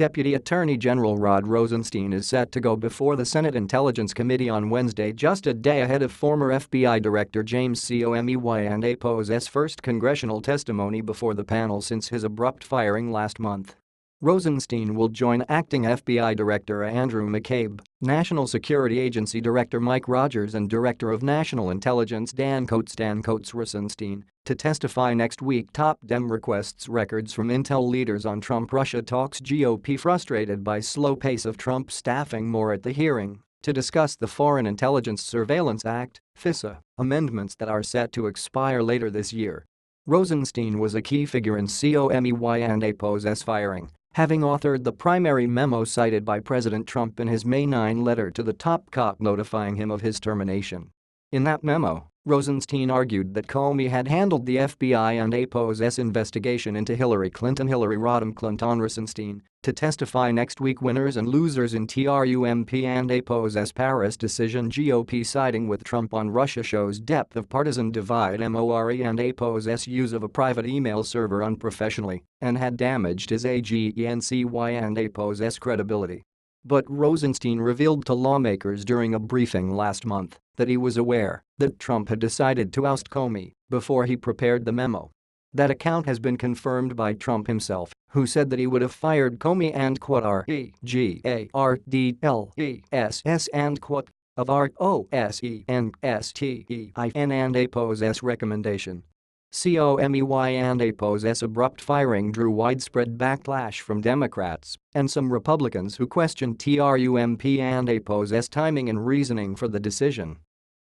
Deputy Attorney General Rod Rosenstein is set to go before the Senate Intelligence Committee on Wednesday, just a day ahead of former FBI Director James Comey's first congressional testimony before the panel since his abrupt firing last month. Rosenstein will join acting FBI Director Andrew McCabe, National Security Agency Director Mike Rogers and Director of National Intelligence Dan Coats Rosenstein to testify next week. Top Dem requests records from intel leaders on Trump-Russia talks. GOP frustrated by slow pace of Trump staffing more at the hearing to discuss the Foreign Intelligence Surveillance Act (FISA) amendments that are set to expire later this year. Rosenstein was a key figure in Comey's firing, having authored the primary memo cited by President Trump in his May 9 letter to the top cop notifying him of his termination. In that memo, Rosenstein argued that Comey had handled the FBI and APO's investigation into Hillary Clinton. Rosenstein to testify next week. Winners and losers in Trump and APO's Paris decision. GOP siding with Trump on Russia shows depth of partisan divide. More and APO's use of a private email server unprofessionally and had damaged his agency and APO's credibility. But Rosenstein revealed to lawmakers during a briefing last month that he was aware that Trump had decided to oust Comey before he prepared the memo. That account has been confirmed by Trump himself, who said that he would have fired Comey and regardless and of Rosenstein and APO's recommendation. Comey and APO's abrupt firing drew widespread backlash from Democrats and some Republicans who questioned Trump and APO's timing and reasoning for the decision.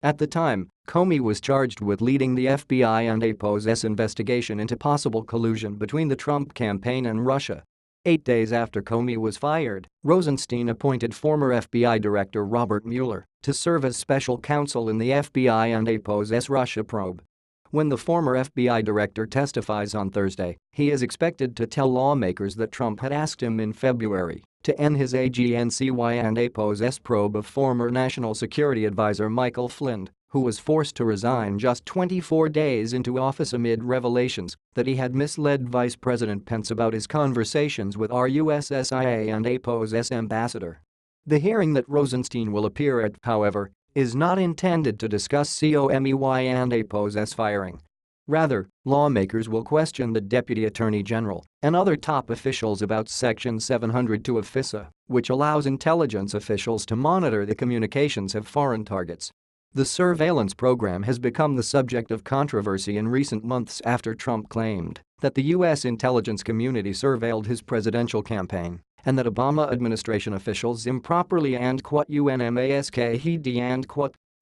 At the time, Comey was charged with leading the FBI and APO's investigation into possible collusion between the Trump campaign and Russia. 8 days after Comey was fired, Rosenstein appointed former FBI Director Robert Mueller to serve as special counsel in the FBI and APO's Russia probe. When the former FBI director testifies on Thursday, he is expected to tell lawmakers that Trump had asked him in February to end his agency and APO's probe of former National Security Advisor Michael Flynn, who was forced to resign just 24 days into office amid revelations that he had misled Vice President Pence about his conversations with RUSSIA and APO's ambassador. The hearing that Rosenstein will appear at, however, is not intended to discuss Comey and APO's firing. Rather, lawmakers will question the Deputy Attorney General and other top officials about Section 702 of FISA, which allows intelligence officials to monitor the communications of foreign targets. The surveillance program has become the subject of controversy in recent months after Trump claimed that the U.S. intelligence community surveilled his presidential campaign and that Obama administration officials improperly and unmasked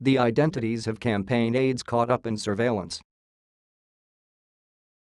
the identities of campaign aides caught up in surveillance.